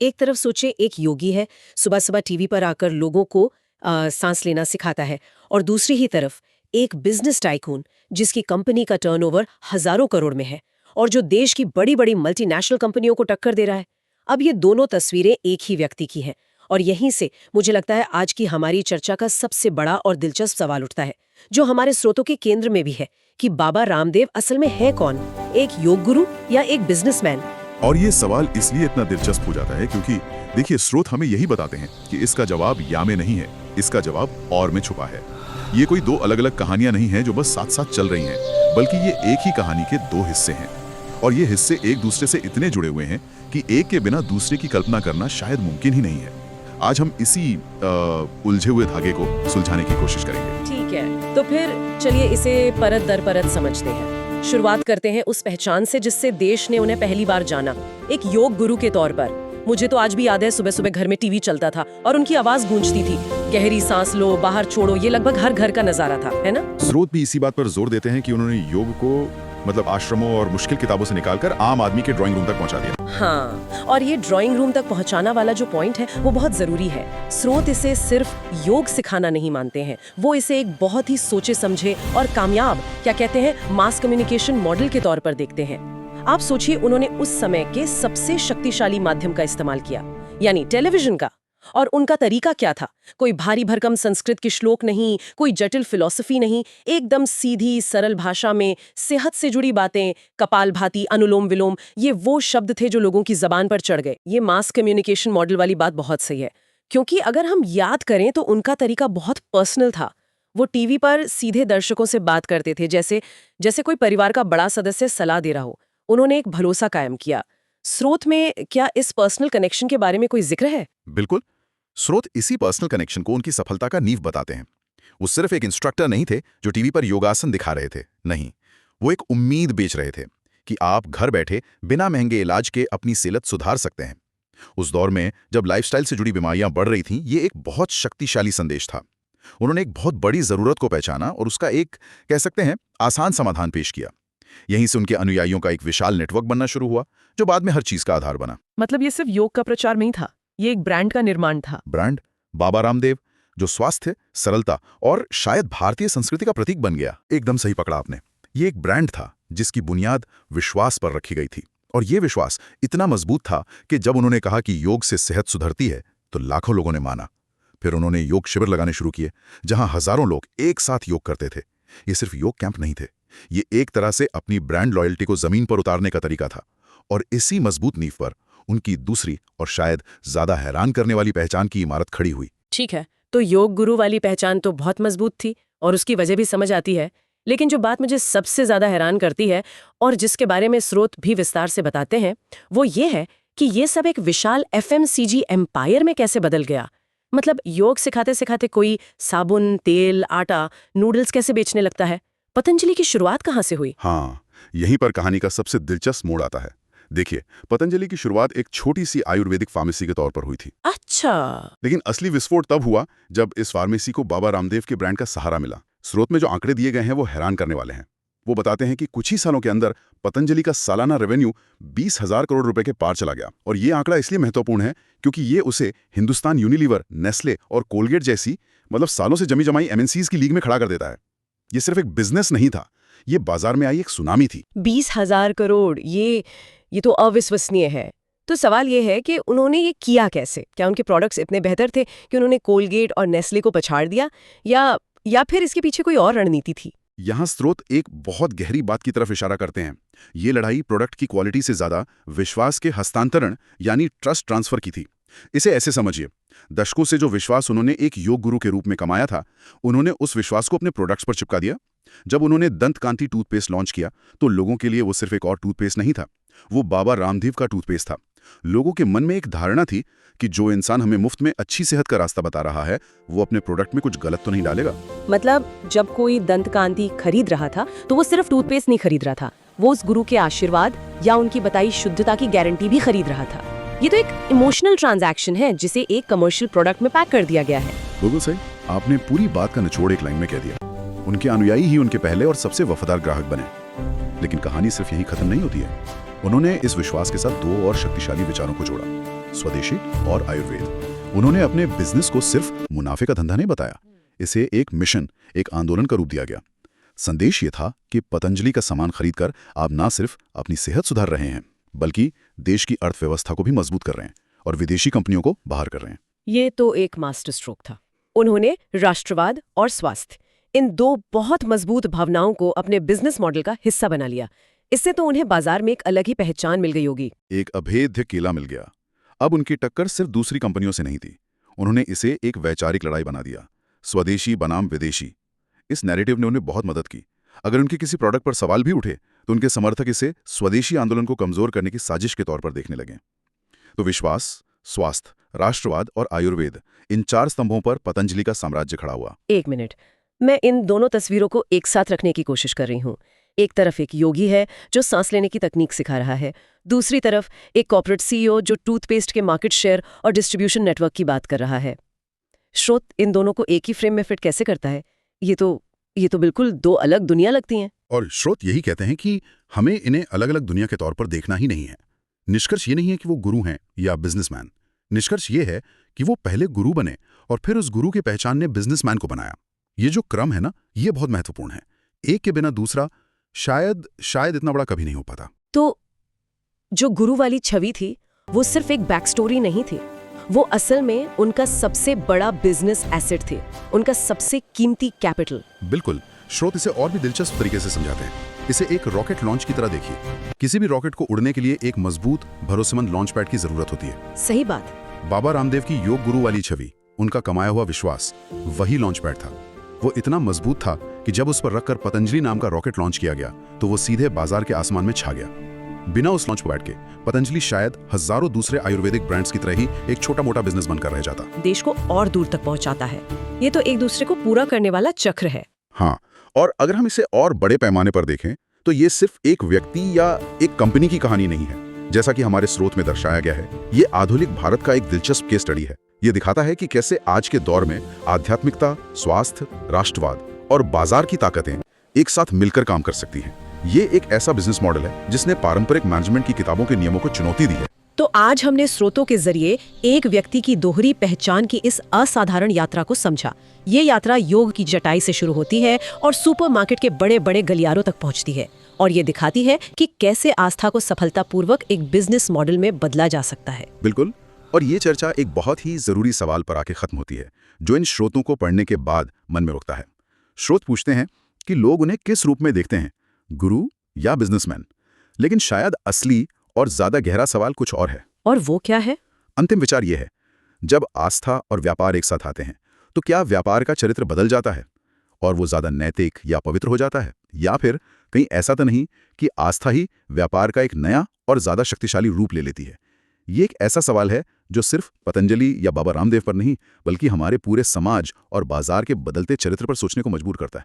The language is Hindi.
एक तरफ सोचे एक योगी है, सुबह सुबह टीवी पर आकर लोगों को सांस लेना सिखाता है, और दूसरी ही तरफ एक बिजनेस टाइकून जिसकी कंपनी का टर्नओवर हजारों करोड़ में है और जो देश की बड़ी बड़ी मल्टीनेशनल कंपनियों को टक्कर दे रहा है। अब ये दोनों तस्वीरें एक ही व्यक्ति की हैं और यहीं से मुझे लगता है आज की हमारी चर्चा का सबसे बड़ा और दिलचस्प सवाल उठता है, जो हमारे स्रोतों के केंद्र में भी है, कि बाबा रामदेव असल में है कौन, एक योग गुरु या एक बिजनेसमैन। और ये सवाल इसलिए इतना दिलचस्प हो जाता है क्योंकि देखिए, स्रोत हमें यही बताते हैं कि इसका जवाब या में नहीं है, इसका जवाब और में छुपा है। ये कोई दो अलग अलग कहानियां नहीं हैं जो बस साथ साथ चल रही हैं, बल्कि ये एक ही कहानी के दो हिस्से हैं और ये हिस्से एक दूसरे से इतने जुड़े हुए हैं कि एक के बिना दूसरे की कल्पना करना शायद मुमकिन ही नहीं है। आज हम इसी उलझे हुए धागे को सुलझाने की कोशिश करेंगे। ठीक है, तो फिर चलिए इसे परत दर परत समझते हैं। शुरुआत करते हैं उस पहचान से जिससे देश ने उन्हें पहली बार जाना, एक योग गुरु के तौर पर। मुझे तो आज भी याद है, सुबह सुबह घर में टीवी चलता था और उनकी आवाज गूंजती थी, गहरी सांस लो, बाहर छोड़ो, ये लगभग हर घर का नजारा था, है ना? स्रोत भी इसी बात पर जोर देते हैं कि उन्होंने योग को मतलब आश्रमों और मुश्किल किताबों से निकालकर आम आदमी के ड्राइंग रूम तक पहुंचा दिया। हाँ, और ये ड्राइंग रूम तक पहुंचाना वाला जो पॉइंट है वो बहुत जरूरी है। स्रोत इसे सिर्फ योग सिखाना नहीं मानते हैं, वो इसे एक बहुत ही सोचे समझे और कामयाब, क्या कहते हैं, मास कम्युनिकेशन मॉडल के तौर पर देखते हैं। आप सोचिए, उन्होंने उस समय के सबसे शक्तिशाली माध्यम का इस्तेमाल किया, यानी टेलीविजन का। और उनका तरीका क्या था? कोई भारी भरकम संस्कृत के श्लोक नहीं, कोई जटिल फिलॉसफी नहीं, एकदम सीधी सरल भाषा में सेहत से जुड़ी बातें, कपालभाति, अनुलोम विलोम, ये वो शब्द थे जो लोगों की जबान पर चढ़ गए। ये मास कम्युनिकेशन मॉडल वाली बात बहुत सही है, क्योंकि अगर हम याद करें तो उनका तरीका बहुत पर्सनल था। वो टीवी पर सीधे दर्शकों से बात करते थे, जैसे कोई परिवार का बड़ा सदस्य सलाह दे रहा हो। उन्होंने एक भरोसा कायम किया। स्रोत में क्या इस पर्सनल कनेक्शन के बारे में कोई जिक्र है? बिल्कुल। स्रोत इसी पर्सनल कनेक्शन को उनकी सफलता का नींव बताते हैं। वो सिर्फ एक इंस्ट्रक्टर नहीं थे जो टीवी पर योगासन दिखा रहे थे, नहीं, वो एक उम्मीद बेच रहे थे कि आप घर बैठे बिना महंगे इलाज के अपनी सेहत सुधार सकते हैं। उस दौर में जब लाइफस्टाइल से जुड़ी बीमारियां बढ़ रही थीं, ये एक बहुत शक्तिशाली संदेश था। उन्होंने एक बहुत बड़ी जरूरत को पहचाना और उसका एक, कह सकते हैं, आसान समाधान पेश किया। यहीं से उनके अनुयायियों का एक विशाल नेटवर्क बनना शुरू हुआ, जो बाद में हर चीज का आधार बना। मतलब ये सिर्फ योग का प्रचार नहीं था, ये एक ब्रांड का निर्माण था। ब्रांड बाबा रामदेव, जो स्वास्थ्य, सरलता और शायद भारतीय संस्कृति का प्रतीक बन गया। एकदम सही पकड़ा आपने। ये एक ब्रांड था जिसकी बुनियाद विश्वास पर रखी गई थी, और ये विश्वास इतना मजबूत था कि जब उन्होंने कहा कि योग से सेहत सुधरती है, तो लाखों लोगों ने माना। फिर उन्होंने योग शिविर लगाने शुरू किए, जहां हजारों लोग एक साथ योग करते थे। ये सिर्फ योग कैंप नहीं थे, ये एक तरह से अपनी ब्रांड लॉयल्टी को जमीन पर उतारने का तरीका था। और इसी मजबूत नींव पर उनकी दूसरी और शायद ज्यादा हैरान करने वाली पहचान की इमारत खड़ी हुई। ठीक है, तो योग गुरु वाली पहचान तो बहुत मजबूत थी और उसकी वजह भी समझ आती है, लेकिन जो बात मुझे सबसे ज्यादा हैरान करती है और जिसके बारे में स्रोत भी विस्तार से बताते हैं, वो ये है कि ये सब एक विशाल FMCG एम्पायर में कैसे बदल गया। मतलब योग सिखाते सिखाते कोई साबुन, तेल, आटा, नूडल्स कैसे बेचने लगता है? पतंजलि की शुरुआत कहाँ से हुई? हाँ, यहीं पर कहानी का सबसे दिलचस्प मोड़ आता है। देखिए, पतंजलि की शुरुआत एक छोटी सी आयुर्वेदिक फार्मेसी के तौर पर हुई थी। अच्छा। लेकिन असली विस्फोट तब हुआ जब इस फार्मेसी को बाबा रामदेव के ब्रांड का सहारा मिला। स्रोत में जो आंकड़े दिए गए हैं वो हैरान करने वाले हैं। वो बताते हैं कि कुछ ही सालों के अंदर पतंजलि का सालाना रेवेन्यू 20,000 करोड़ रुपए के पार चला गया। और ये आंकड़ा इसलिए महत्वपूर्ण है क्योंकि ये उसे हिंदुस्तान यूनिलीवर, नेस्ले और कोलगेट जैसी मतलब सालों से जमी जमाई MNCs की लीग में खड़ा कर देता है। ये सिर्फ एक बिजनेस नहीं था, ये बाजार में आई एक सुनामी थी। 20,000 करोड़, ये तो अविश्वसनीय है। तो सवाल ये है कि उन्होंने ये किया कैसे? क्या उनके प्रोडक्ट्स इतने बेहतर थे कि उन्होंने कोलगेट और नेस्ले को पछाड़ दिया, या फिर इसके पीछे कोई और रणनीति थी? यहाँ स्रोत एक बहुत गहरी बात की तरफ इशारा करते हैं। ये लड़ाई प्रोडक्ट की क्वालिटी से ज्यादा विश्वास के हस्तांतरण यानी ट्रस्ट ट्रांसफर की थी। इसे ऐसे समझिए, दशकों से जो विश्वास उन्होंने एक योग गुरु के रूप में कमाया था, उन्होंने उस विश्वास को अपने प्रोडक्ट्स पर चिपका दिया। जब उन्होंने दंत कांति टूथपेस्ट लॉन्च किया तो लोगों के लिए वो सिर्फ एक और टूथपेस्ट नहीं था, वो बाबा रामदेव का टूथपेस्ट था। लोगों के मन में एक धारणा थी कि जो इंसान हमें मुफ्त में अच्छी सेहत का रास्ता बता रहा है, वो अपने प्रोडक्ट में कुछ गलत तो नहीं डालेगा। मतलब जब कोई दंत कांति खरीद रहा था तो वो सिर्फ टूथपेस्ट नहीं खरीद रहा था, वो उस गुरु के आशीर्वाद या उनकी बताई शुद्धता की गारंटी भी खरीद रहा था। ये तो एक इमोशनल ट्रांजैक्शन है जिसे एक कमर्शियल प्रोडक्ट में पैक कर दिया गया है। बिल्कुल सही, आपने पूरी बात का निचोड़ एक लाइन में कह दिया। उनके अनुयायी ही उनके पहले और सबसे वफादार ग्राहक बने। लेकिन कहानी सिर्फ यही खत्म नहीं होती है। उन्होंने इस विश्वास के साथ दो और शक्तिशाली विचारों को जोड़ा। स्वदेशी और आयुर्वेद। उन्होंने अपने बिजनेस को सिर्फ मुनाफे का धंधा नहीं बताया, इसे एक मिशन, एक आंदोलन का रूप दिया गया। संदेश ये था कि पतंजलि का सामान खरीदकर आप ना सिर्फ अपनी सेहत सुधार रहे हैं, बल्कि देश की अर्थव्यवस्था को भी मजबूत कर रहे हैं और विदेशी कंपनियों को बाहर कर रहे हैं। ये तो एक मास्टर स्ट्रोक था। उन्होंने राष्ट्रवाद और स्वास्थ्य, इन दो बहुत मजबूत भावनाओं को अपने बिजनेस मॉडल का हिस्सा बना लिया। इससे तो उन्हें बाजार में एक अलग ही पहचान मिल गई होगी। एक अभेद्य किला मिल गया। अब उनकी टक्कर सिर्फ दूसरी कंपनियों से नहीं थी, उन्होंने इसे एक वैचारिक लड़ाई बना दिया। स्वदेशी बनाम विदेशी, इस नैरेटिव ने उन्हें बहुत मदद की। अगर उनके किसी प्रोडक्ट पर सवाल भी उठे तो उनके समर्थक इसे स्वदेशी आंदोलन को कमजोर करने की साजिश के तौर पर देखने लगे। तो विश्वास, स्वास्थ्य, राष्ट्रवाद और आयुर्वेद, इन 4 स्तंभों पर पतंजलि का साम्राज्य खड़ा हुआ। एक मिनट, मैं इन दोनों तस्वीरों को एक साथ रखने की कोशिश कर रही हूँ। एक तरफ एक योगी है जो सांस लेने की तकनीक सिखा रहा है, दूसरी तरफ एक कॉर्पोरेट सीईओ जो टूथपेस्ट के मार्केट शेयर और डिस्ट्रीब्यूशन नेटवर्क की बात कर रहा है। स्रोत इन दोनों को एक ही फ्रेम में फिट कैसे करता है? ये तो बिल्कुल दो अलग दुनिया लगती हैं। और स्रोत यही कहते हैं कि हमें इन्हें अलग अलग दुनिया के तौर पर देखना ही नहीं है। निष्कर्ष ये नहीं है कि वो गुरु हैं या बिजनेसमैन। निष्कर्ष ये है कि वो पहले गुरु बने और फिर उस गुरु की पहचान ने बिजनेसमैन को बनाया। ये जो क्रम है ना, ये बहुत महत्वपूर्ण है। एक के बिना दूसरा शायद इतना बड़ा कभी नहीं हो पाता। तो जो गुरु वाली छवि थी वो सिर्फ एक बैक स्टोरी नहीं थी, वो असल में उनका सबसे बड़ा बिजनेस एसेट थे, उनका सबसे कीमती कैपिटल। बिल्कुल। स्रोत इसे और भी दिलचस्प तरीके से समझाते हैं। इसे एक रॉकेट लॉन्च की तरह देखिए। किसी भी रॉकेट को उड़ने के लिए एक मजबूत, भरोसेमंद लॉन्च पैड की जरूरत होती है। सही बात। बाबा रामदेव की योग गुरु वाली छवि, उनका कमाया हुआ विश्वास, वही लॉन्च पैड था। वो इतना मजबूत था कि जब उस पर रखकर पतंजलि नाम का रॉकेट लॉन्च किया गया तो वो सीधे बाजार के आसमान में छा गया। बिना उस लॉन्च पैड के पतंजलि शायद हजारों दूसरे आयुर्वेदिक ब्रांड्स की तरह ही एक छोटा मोटा बिजनेस बनकर रह जाता। देश को और दूर तक पहुंचाता है। ये तो एक दूसरे को पूरा करने वाला चक्र है। हाँ, और अगर हम इसे और बड़े पैमाने पर देखें तो ये सिर्फ एक व्यक्ति या एक कंपनी की कहानी नहीं है। जैसा कि हमारे स्रोत में दर्शाया गया है, ये आधुनिक भारत का एक दिलचस्प केस स्टडी है। ये दिखाता है कि कैसे आज के दौर में आध्यात्मिकता, स्वास्थ्य, राष्ट्रवाद और बाजार की ताकतें एक साथ मिलकर काम कर सकती हैं। ये एक ऐसा बिजनेस मॉडल है जिसने पारंपरिक मैनेजमेंट की किताबों के नियमों को चुनौती दी है। तो आज हमने स्रोतों के जरिए एक व्यक्ति की दोहरी पहचान की इस असाधारण यात्रा को समझा। ये यात्रा योग की जटाई से शुरू होती है और सुपरमार्केट के बड़े बड़े गलियारों तक पहुंचती है, और ये दिखाती है कि कैसे आस्था को सफलतापूर्वक एक बिजनेस मॉडल में बदला जा सकता है। बिल्कुल। और ये चर्चा एक बहुत ही जरूरी सवाल पर आके खत्म होती है, जो इन स्रोतों को पढ़ने के बाद मन में रुकता है। स्रोत पूछते हैं कि लोग उन्हें किस रूप में देखते हैं, गुरु या बिजनेसमैन? लेकिन शायद असली और ज्यादा गहरा सवाल कुछ और है। और वो क्या है? अंतिम विचार ये है, जब आस्था और व्यापार एक साथ आते हैं तो क्या व्यापार का चरित्र बदल जाता है और वो ज्यादा नैतिक या पवित्र हो जाता है, या फिर कहीं ऐसा तो नहीं कि आस्था ही व्यापार का एक नया और ज्यादा शक्तिशाली रूप ले लेती है? ये एक ऐसा सवाल है जो सिर्फ पतंजलि या बाबा रामदेव पर नहीं, बल्कि हमारे पूरे समाज और बाजार के बदलते चरित्र पर सोचने को मजबूर करता है।